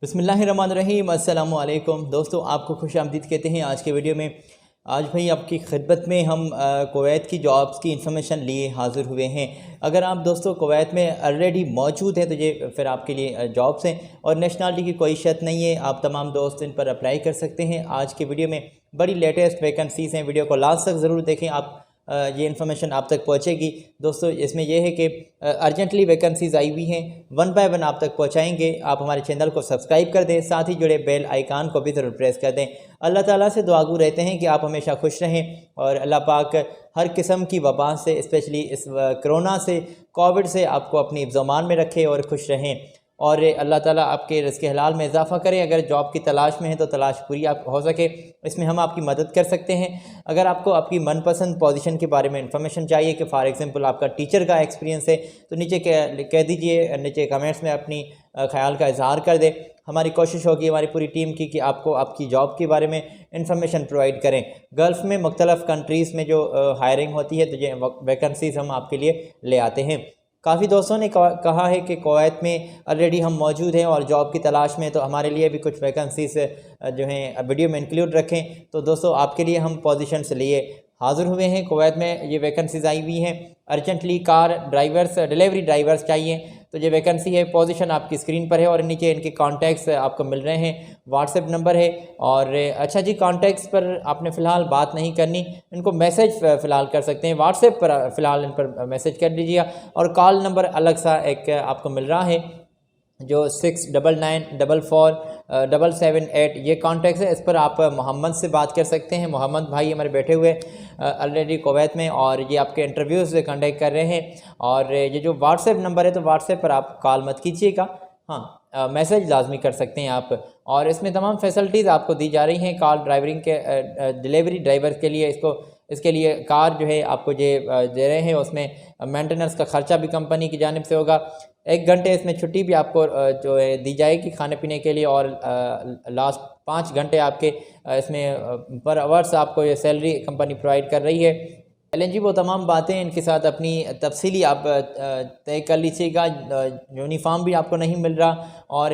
बिस्मिल्लाहिर्रहमानिर्रहीम अस्सलामु अलैकुम दोस्तों, आपको खुश आमदीद कहते हैं। आज के वीडियो में आज भाई आपकी खिदमत में हम कुवैत की जॉब्स की इन्फॉर्मेशन लिए हाज़िर हुए हैं। अगर आप दोस्तों कुवैत में ऑलरेडी मौजूद हैं तो ये फिर आपके लिए जॉब्स हैं और नेशनलिटी की कोई शर्त नहीं है, आप तमाम दोस्त इन पर अप्लाई कर सकते हैं। आज के वीडियो में बड़ी लेटेस्ट वैकेंसीज़ हैं, वीडियो को लास्ट तक ज़रूर देखें, आप ये इन्फॉर्मेशन आप तक पहुंचेगी। दोस्तों इसमें यह है कि अर्जेंटली वैकेंसीज़ आई हुई हैं, वन बाय वन आप तक पहुंचाएंगे। आप हमारे चैनल को सब्सक्राइब कर दें, साथ ही जुड़े बेल आइकान को भी ज़रूर प्रेस कर दें। अल्लाह ताला से दुआगू रहते हैं कि आप हमेशा खुश रहें और अल्लाह पाक हर किस्म की वबा से, स्पेशली इस कोरोना से, कोविड से आपको अपनी हिफ्ज़-ओ-अमान में रखे और खुश रहें और अल्लाह ताला आपके रिज़्क़ हलाल में इजाफ़ा करें। अगर जॉब की तलाश में है तो तलाश पूरी आप हो सके, इसमें हम आपकी मदद कर सकते हैं। अगर आपको आपकी मनपसंद पोजीशन के बारे में इंफॉर्मेशन चाहिए कि फ़ॉर एग्ज़ाम्पल आपका टीचर का एक्सपीरियंस है तो नीचे कह दीजिए, नीचे कमेंट्स में अपनी ख्याल का इजहार कर दे। हमारी कोशिश होगी हमारी पूरी टीम की कि आपको आपकी जॉब के बारे में इंफॉर्मेशन प्रोवाइड करें। गल्फ़ में मुख्तलिफ़ कंट्रीज़ में जो हायरिंग होती है तो ये वैकेंसीज़ हम आपके लिए ले आते हैं। काफ़ी दोस्तों ने कहा है कि कुवैत में ऑलरेडी हम मौजूद हैं और जॉब की तलाश में, तो हमारे लिए भी कुछ वैकेंसीज जो हैं वीडियो में इंक्लूड रखें। तो दोस्तों आपके लिए हम पोजीशंस लिए हाज़िर हुए हैं। कुवैत में ये वैकेंसीज आई हुई हैं, urgently car drivers, delivery drivers चाहिए, तो ये वैकेंसी है। पोजीशन आपकी स्क्रीन पर है और नीचे इनके कॉन्टैक्ट्स आपको मिल रहे हैं, व्हाट्सएप नंबर है। और अच्छा जी, कॉन्टैक्ट्स पर आपने फ़िलहाल बात नहीं करनी, इनको मैसेज फ़िलहाल कर सकते हैं, व्हाट्सएप पर फ़िलहाल इन पर मैसेज कर दीजिएगा। और कॉल नंबर अलग सा एक आपको मिल रहा है जो 69944778 ये कॉन्टैक्ट है, इस पर आप मोहम्मद से बात कर सकते हैं। मोहम्मद भाई हमारे बैठे हुए ऑलरेडी कुवैत में और ये आपके इंटरव्यूज़ कंडक्ट कर रहे हैं। और ये जो व्हाट्सएप नंबर है तो व्हाट्सएप पर आप कॉल मत कीजिएगा, हाँ मैसेज लाजमी कर सकते हैं आप। और इसमें तमाम फैसिलिटीज़ आपको दी जा रही हैं कार ड्राइवरिंग के, डिलीवरी ड्राइवर के लिए। इसके लिए कार जो है आपको ये दे रहे हैं, उसमें मेंटेनेंस का ख़र्चा भी कंपनी की जानिब से होगा। 1 घंटे इसमें छुट्टी भी आपको जो है दी जाएगी खाने पीने के लिए। और लास्ट 5 घंटे आपके इसमें पर आवर्स आपको ये सैलरी कंपनी प्रोवाइड कर रही है। चलें जी, वो तमाम बातें इनके साथ अपनी तफसीली आप तय कर लीजिएगा। यूनिफॉर्म भी आपको नहीं मिल रहा और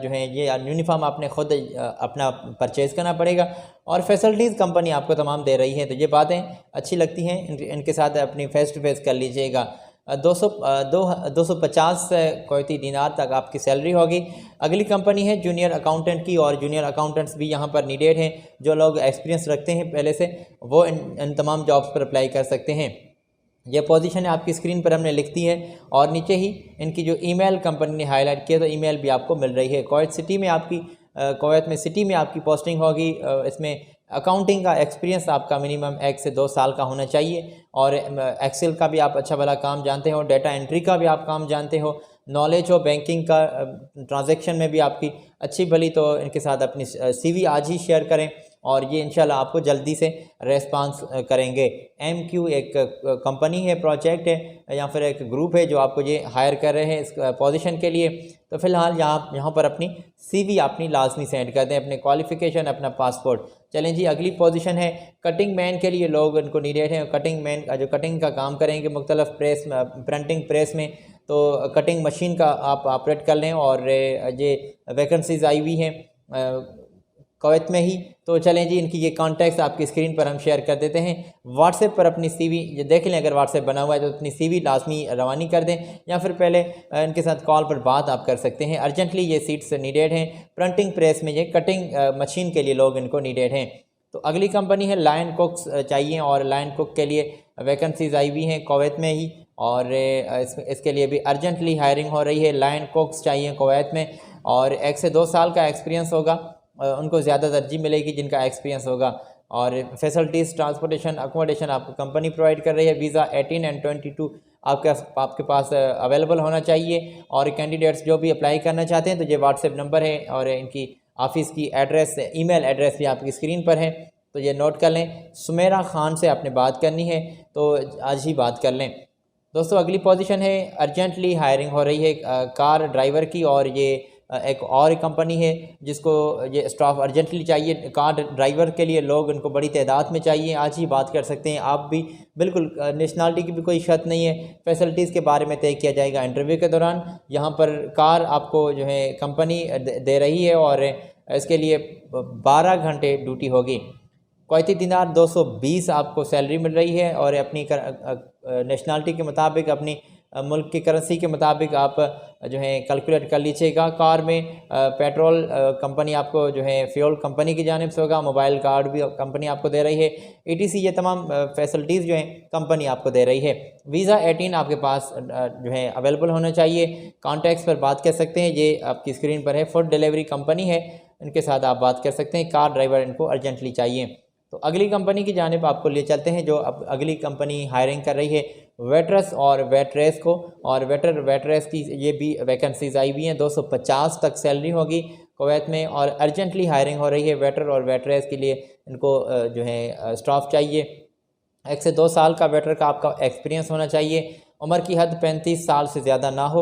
जो है ये यूनिफॉर्म आपने ख़ुद अपना परचेज़ करना पड़ेगा और फैसिलिटीज़ कंपनी आपको तमाम दे रही है। तो ये बातें अच्छी लगती हैं, इनके साथ अपनी फ़ेस टू फेस कर लीजिएगा। 250 कुवैती दीनार तक आपकी सैलरी होगी। अगली कंपनी है जूनियर अकाउंटेंट की, और जूनियर अकाउंटेंट्स भी यहाँ पर नीडेड हैं। जो लोग एक्सपीरियंस रखते हैं पहले से वो इन तमाम जॉब्स पर अप्लाई कर सकते हैं। ये पोजीशन है आपकी स्क्रीन पर हमने लिख दी है और नीचे ही इनकी जो ईमेल कंपनी ने हाईलाइट किया तो ईमेल भी आपको मिल रही है। कुवैत में सिटी में आपकी पोस्टिंग होगी। इसमें अकाउंटिंग का एक्सपीरियंस आपका मिनिमम 1 से 2 साल का होना चाहिए और एक्सेल का भी आप अच्छा भला काम जानते हो, डाटा एंट्री का भी आप काम जानते हो, नॉलेज हो बैंकिंग का, ट्रांजैक्शन में भी आपकी अच्छी भली। तो इनके साथ अपनी सीवी आज ही शेयर करें और ये इंशाल्लाह आपको जल्दी से रेस्पॉन्स करेंगे। MQ एक कंपनी है, प्रोजेक्ट है या फिर एक ग्रुप है जो आपको ये हायर कर रहे हैं इस पोजीशन के लिए। तो फ़िलहाल यहाँ पर अपनी CV अपनी लाजमी सेंड कर दें, अपने क्वालिफ़िकेशन, अपना पासपोर्ट। चलें जी, अगली पोजीशन है कटिंग मैन के लिए, लोग इनको नीडेड हैं। कटिंग मैन का जो कटिंग का काम करेंगे मुख्तलिफ प्रेस, प्रिंटिंग प्रेस में, तो कटिंग मशीन का आप ऑपरेट कर लें। और ये वैकेंसीज़ आई हुई हैं कुवैत में ही। तो चलें जी, इनकी ये कॉन्टैक्ट्स आपकी स्क्रीन पर हम शेयर कर देते हैं। व्हाट्सएप पर अपनी CV ये देख लें, अगर व्हाट्सएप बना हुआ है तो अपनी CV लाजमी रवानी कर दें या फिर पहले इनके साथ कॉल पर बात आप कर सकते हैं। अर्जेंटली ये सीट्स नीडेड हैं। प्रिंटिंग प्रेस में ये कटिंग मशीन के लिए लोग इनको नीडेड हैं। तो अगली कंपनी है लाइन कुक्स चाहिए और लाइन कुक के लिए वैकेंसीज़ आई हुई हैं कुवैत में ही और इसके लिए भी अर्जेंटली हायरिंग हो रही है। लाइन कुक्स चाहिए कुवैत में और 1 से 2 साल का एक्सपीरियंस होगा, उनको ज़्यादा तरजीह मिलेगी जिनका एक्सपीरियंस होगा। और फैसिलिटीज़, ट्रांसपोर्टेशन, अकोमोडेशन आपको कंपनी प्रोवाइड कर रही है। वीज़ा 18 और 22 आपके पास अवेलेबल होना चाहिए। और कैंडिडेट्स जो भी अप्लाई करना चाहते हैं तो ये व्हाट्सएप नंबर है और इनकी ऑफ़िस की एड्रेस, ईमेल एड्रेस भी आपकी स्क्रीन पर है, तो ये नोट कर लें। सुमेरा खान से आपने बात करनी है तो आज ही बात कर लें। दोस्तों अगली पोजीशन है, अर्जेंटली हायरिंग हो रही है कार ड्राइवर की और ये एक और कंपनी है जिसको ये स्टाफ अर्जेंटली चाहिए, कार ड्राइवर के लिए लोग इनको बड़ी तादाद में चाहिए। आज ही बात कर सकते हैं आप भी, बिल्कुल नेशनलिटी की भी कोई शर्त नहीं है। फैसिलिटीज़ के बारे में तय किया जाएगा इंटरव्यू के दौरान। यहाँ पर कार आपको जो है कंपनी दे रही है और इसके लिए 12 घंटे ड्यूटी होगी। कुवैती दिनार 220 आपको सैलरी मिल रही है और अपनी नेशनलिटी के मुताबिक, अपनी मुल्क की करेंसी के मुताबिक आप जो है कैलकुलेट कर लीजिएगा। कार में पेट्रोल कंपनी आपको जो है फ्यूल कंपनी की जानिब से होगा, मोबाइल कार्ड भी कंपनी आपको दे रही है, ETC ये तमाम फैसिलिटीज़ जो हैं कंपनी आपको दे रही है। वीज़ा 18 आपके पास जो है अवेलेबल होना चाहिए। कॉन्टैक्ट्स पर बात कर सकते हैं, ये आपकी स्क्रीन पर है। फूड डिलीवरी कंपनी है, इनके साथ आप बात कर सकते हैं। कार ड्राइवर इनको अर्जेंटली चाहिए। तो अगली कंपनी की जानिब आपको ले चलते हैं जो अब अगली कंपनी हायरिंग कर रही है वेट्रस और वेट्रेस को। और वेट्रेस की ये भी वैकेंसीज आई हुई हैं। 250 तक सैलरी होगी कुवैत में और अर्जेंटली हायरिंग हो रही है वेटर और वेट्रेस के लिए। इनको जो है स्टाफ चाहिए। 1 से 2 साल का वेटर का आपका एक्सपीरियंस होना चाहिए। उम्र की हद 35 साल से ज़्यादा ना हो।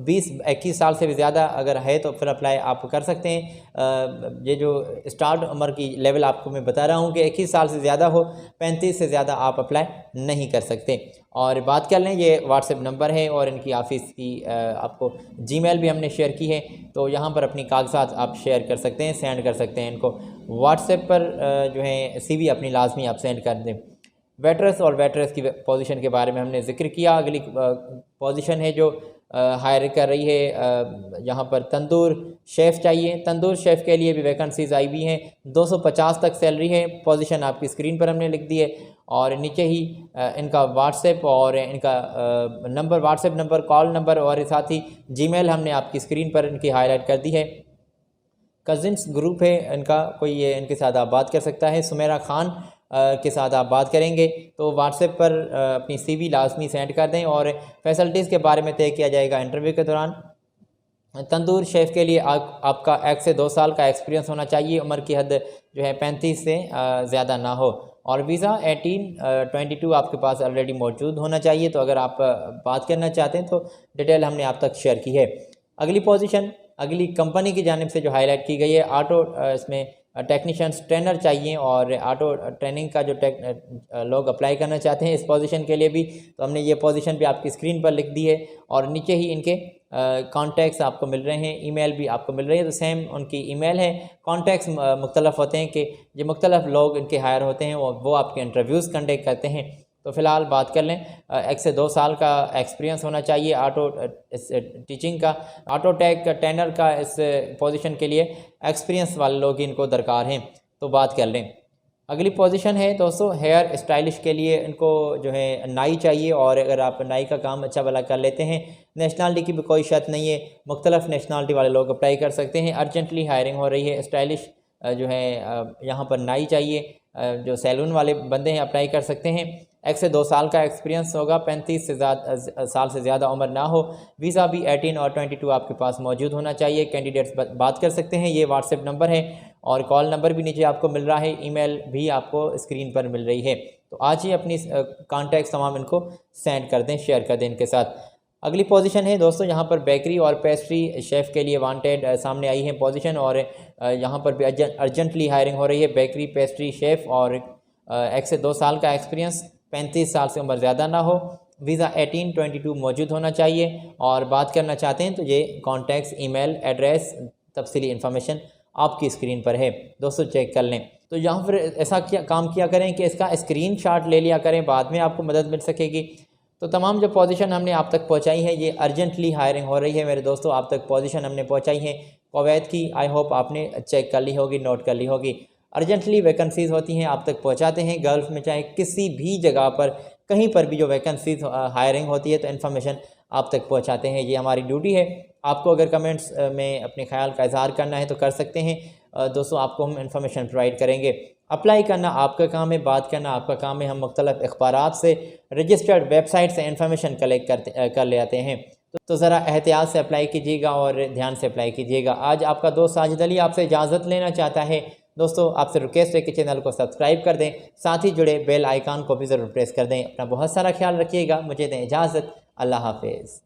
20-21 साल से भी ज़्यादा अगर है तो फिर अप्लाई आप कर सकते हैं। ये जो स्टार्ट उम्र की लेवल आपको मैं बता रहा हूँ कि 21 साल से ज़्यादा हो, 35 से ज़्यादा आप अप्लाई नहीं कर सकते। और बात कर लें, ये व्हाट्सएप नंबर है और इनकी ऑफ़िस की आपको जीमेल भी हमने शेयर की है, तो यहाँ पर अपनी कागजात आप शेयर कर सकते हैं, सेंड कर सकते हैं इनको। व्हाट्सएप पर जो है CV अपनी लाजमी आप सेंड कर दें। वेट्रेस और वेट्रेस की पोजीशन के बारे में हमने ज़िक्र किया। अगली पोजीशन है जो हायर कर रही है, यहाँ पर तंदूर शेफ़ चाहिए। तंदूर शेफ़ के लिए भी वैकेंसीज आई हुई हैं। 250 तक सैलरी है। पोजीशन आपकी स्क्रीन पर हमने लिख दी है और नीचे ही इनका व्हाट्सएप और इनका number, WhatsApp number, call number और साथ ही जीमेल हमने आपकी स्क्रीन पर इनकी हाईलाइट कर दी है। कज़िन्स ग्रुप है इनका, कोई ये इनके साथ आप बात कर सकता है। सुमेरा खान के साथ आप बात करेंगे तो व्हाट्सएप पर अपनी CV लाजमी सेंड कर दें और फैसिलिटीज़ के बारे में तय किया जाएगा इंटरव्यू के दौरान। तंदूर शेफ़ के लिए आपका 1 से 2 साल का एक्सपीरियंस होना चाहिए। उम्र की हद जो है 35 से ज़्यादा ना हो और वीज़ा 18-22 आपके पास ऑलरेडी मौजूद होना चाहिए। तो अगर आप बात करना चाहते हैं तो डिटेल हमने आप तक शेयर की है। अगली पोजीशन अगली कंपनी की जानिब से जो हाईलाइट की गई है, ऑटो इसमें टेक्नीशियंस ट्रेनर चाहिए और ऑटो ट्रेनिंग का जो लोग अप्लाई करना चाहते हैं इस पोजीशन के लिए भी, तो हमने ये पोजीशन भी आपकी स्क्रीन पर लिख दी है और नीचे ही इनके कॉन्टैक्ट्स आपको मिल रहे हैं, ईमेल भी आपको मिल रही है। तो सेम उनकी ईमेल है। कॉन्टैक्ट्स मुख्तलिफ होते हैं कि जो मुख्तलिफ लोग इनके हायर होते हैं वो आपके इंटरव्यूज़ कंडक्ट करते हैं। तो फ़िलहाल बात कर लें, 1 से 2 साल का एक्सपीरियंस होना चाहिए ऑटो टीचिंग का, ऑटो टैग ट्रेनर का। इस पोजीशन के लिए एक्सपीरियंस वाले लोग इनको दरकार हैं। तो बात कर लें, अगली पोजीशन है दोस्तों हेयर स्टाइलिश के लिए। इनको जो है नाई चाहिए और अगर आप नाई का काम अच्छा भला कर लेते हैं, नेशनलिटी की भी कोई शर्त नहीं है, मुख्तलिफ नेशनलिटी वाले लोग अप्लाई कर सकते हैं। अर्जेंटली हायरिंग हो रही है। स्टाइलिश जो है यहाँ पर नाई चाहिए, जो सैलून वाले बंदे हैं अप्लाई कर सकते हैं। 1 से 2 साल का एक्सपीरियंस होगा, 35 से साल से ज़्यादा उम्र ना हो। वीज़ा भी 18 और 22 आपके पास मौजूद होना चाहिए। कैंडिडेट्स बात कर सकते हैं। ये व्हाट्सएप नंबर है और कॉल नंबर भी नीचे आपको मिल रहा है, ईमेल भी आपको स्क्रीन पर मिल रही है। तो आज ही अपनी कॉन्टैक्ट्स तमाम इनको सेंड कर दें, शेयर कर दें इनके साथ। अगली पोजीशन है दोस्तों, यहाँ पर बेकरी और पेस्ट्री शेफ़ के लिए वांटेड सामने आई है पोजीशन और यहाँ पर भी अर्जेंटली हायरिंग हो रही है। बेकरी पेस्ट्री शेफ़ और 1 से 2 साल का एक्सपीरियंस, 35 साल से उम्र ज़्यादा ना हो। वीज़ा 18-22 मौजूद होना चाहिए और बात करना चाहते हैं तो ये कॉन्टैक्ट्स, ईमेल, एड्रेस, तफसीली इन्फॉर्मेशन आपकी स्क्रीन पर है दोस्तों, चेक कर लें। तो यहाँ पर ऐसा काम किया करें कि इसका स्क्रीनशॉट ले लिया करें, बाद में आपको मदद मिल सकेगी। तो तमाम जो पोजीशन हमने आप तक पहुँचाई है, ये अर्जेंटली हायरिंग हो रही है मेरे दोस्तों। आप तक पोजीशन हमने पहुँचाई है कुवैत की। आई होप आपने चेक कर ली होगी, नोट कर ली होगी। अर्जेंटली वैकेंसीज़ होती हैं, आप तक पहुंचाते हैं। गल्फ़ में चाहे किसी भी जगह पर कहीं पर भी जो वैकेंसीज़ हायरिंग होती है तो इन्फॉर्मेशन आप तक पहुंचाते हैं। ये हमारी ड्यूटी है। आपको अगर कमेंट्स में अपने ख्याल का इजहार करना है तो कर सकते हैं दोस्तों, आपको हम इन्फॉर्मेशन प्रोवाइड करेंगे। अप्लाई करना आपका काम है, बात करना आपका काम है। हम मुख्तलिफ अखबारात से, रजिस्टर्ड वेबसाइट से इन्फॉर्मेशन कलेक्ट कर ले आते हैं। तो ज़रा एहतियात से अप्लाई कीजिएगा और ध्यान से अप्लाई कीजिएगा। आज आपका दोस्त साजिद अली आपसे इजाज़त लेना चाहता है। दोस्तों आपसे रिक्वेस्ट है कि चैनल को सब्सक्राइब कर दें, साथ ही जुड़े बेल आइकन को भी ज़रूर प्रेस कर दें। अपना बहुत सारा ख्याल रखिएगा। मुझे दें इजाज़त। अल्लाह हाफिज़।